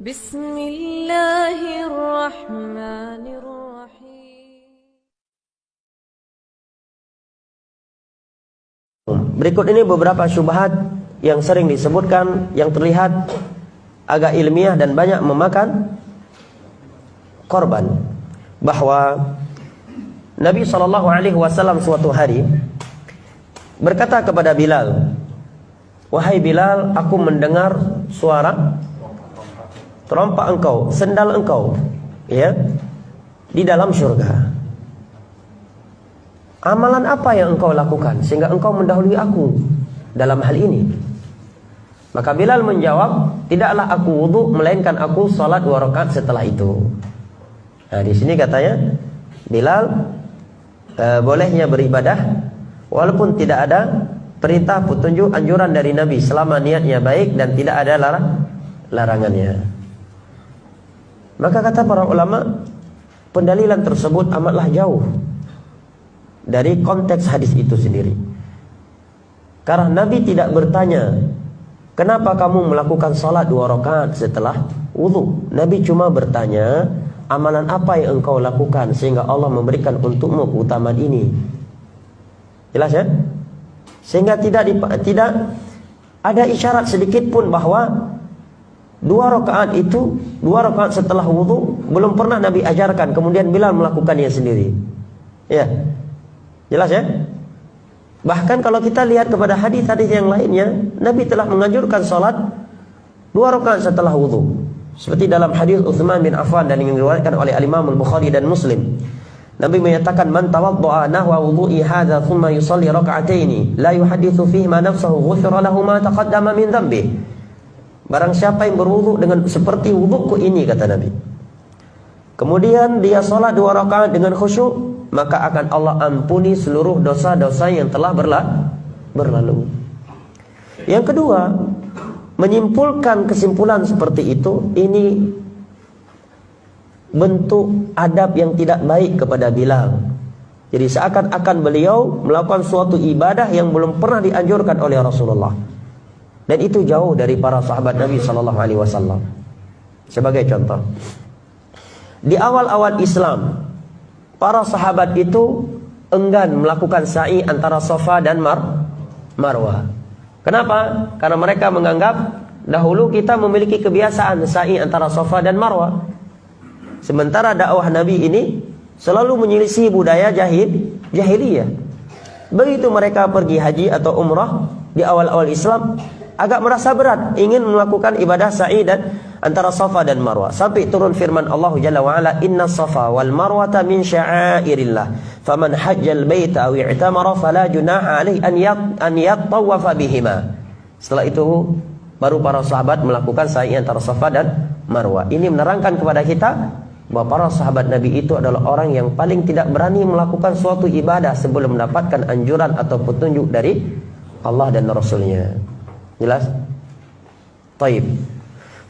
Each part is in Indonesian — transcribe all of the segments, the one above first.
Bismillahirrahmanirrahim. Berikut ini beberapa syubhat yang sering disebutkan, yang terlihat agak ilmiah dan banyak memakan korban. Bahwa Nabi SAW suatu hari berkata kepada Bilal, "Wahai Bilal, aku mendengar suara terompak engkau, sendal engkau, ya, di dalam surga. Amalan apa yang engkau lakukan sehingga engkau mendahului aku dalam hal ini?" Maka Bilal menjawab, "Tidaklah aku wudu, melainkan aku salat 2 rakaat setelah itu." Nah, di sini katanya Bilal bolehnya beribadah walaupun tidak ada perintah, petunjuk, anjuran dari Nabi, selama niatnya baik dan tidak ada larangannya. Maka kata para ulama, pendalilan tersebut amatlah jauh dari konteks hadis itu sendiri. Karena Nabi tidak bertanya, "Kenapa kamu melakukan salat 2 rakaat setelah wudu?" Nabi cuma bertanya, "Amalan apa yang engkau lakukan sehingga Allah memberikan untukmu keutamaan ini?" Jelas ya? Sehingga tidak ada isyarat sedikit pun bahwa 2 rakaat itu, 2 rakaat setelah wudu belum pernah Nabi ajarkan, kemudian Bilal melakukannya sendiri. Ya. Jelas ya? Bahkan kalau kita lihat kepada hadis-hadis yang lainnya, Nabi telah menganjurkan salat 2 rakaat setelah wudu. Seperti dalam hadis Utsman bin Affan dan yang diriwayatkan oleh Al-Imam Al-Bukhari dan Muslim. Nabi menyatakan, "Man tawadda'a nahwa wudu'i hadza thumma yusalli raka'ataini la yuhadditsu fihi ma nafsuhu ghufira lahu ma taqaddama min dhanbi." Barang siapa yang berwudu dengan seperti wuduku ini, kata Nabi, kemudian dia salat 2 rakaat dengan khusyuk, maka akan Allah ampuni seluruh dosa-dosa yang telah berlalu. Yang kedua, menyimpulkan kesimpulan seperti itu, ini bentuk adab yang tidak baik kepada Bilal. Jadi seakan-akan beliau melakukan suatu ibadah yang belum pernah dianjurkan oleh Rasulullah. Dan itu jauh dari para sahabat Nabi SAW. Sebagai contoh, di awal-awal Islam, para sahabat itu enggan melakukan sa'i antara Safa dan Marwah. Kenapa? Karena mereka menganggap dahulu kita memiliki kebiasaan sa'i antara Safa dan Marwah. Sementara dakwah Nabi ini selalu menyelisih budaya jahiliyah. Begitu mereka pergi haji atau umrah di awal-awal Islam, agak merasa berat ingin melakukan ibadah sa'i dan antara Safa dan Marwah. Sampai turun firman Allah Jalla wa Ala, "Inna Safa wal Marwata min sya'airillah. Faman hajjal baita aw i'tamara fala junaha alaihi an yattawafa bihima." Setelah itu baru para sahabat melakukan sa'i antara Safa dan Marwah. Ini menerangkan kepada kita bahwa para sahabat Nabi itu adalah orang yang paling tidak berani melakukan suatu ibadah sebelum mendapatkan anjuran atau petunjuk dari Allah dan Rasulnya. Jelas? Taib.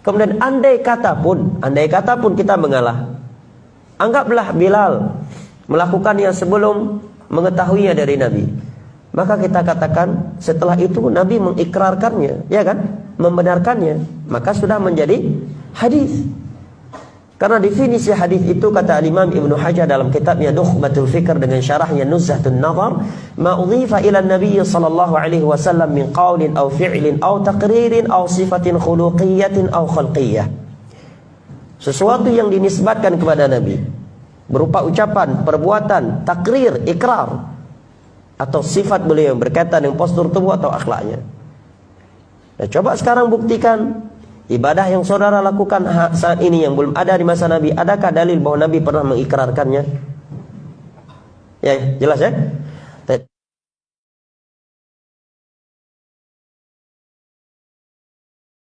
Kemudian andai kata pun kita mengalah, anggaplah Bilal melakukannya sebelum mengetahuinya dari Nabi, maka kita katakan setelah itu Nabi mengikrarkannya, ya kan, membenarkannya, maka sudah menjadi hadis. Karena definisi hadis itu, kata Imam Ibnu Hajar dalam kitabnya Nukhbatul Fikr dengan syarahnya Nuzhatun Nazar, ma udhifa ila Nabi sallallahu alaihi wasallam min qaulin aw fi'lin aw taqririn aw sifatin khuluqiyatin aw khalqiyyah. Sesuatu yang dinisbatkan kepada Nabi berupa ucapan, perbuatan, takrir, ikrar, atau sifat beliau yang berkaitan dengan postur tubuh atau akhlaknya. Nah, coba sekarang buktikan ibadah yang saudara lakukan saat ini yang belum ada di masa Nabi, adakah dalil bahwa Nabi pernah mengikrarkannya? Ya, jelas ya?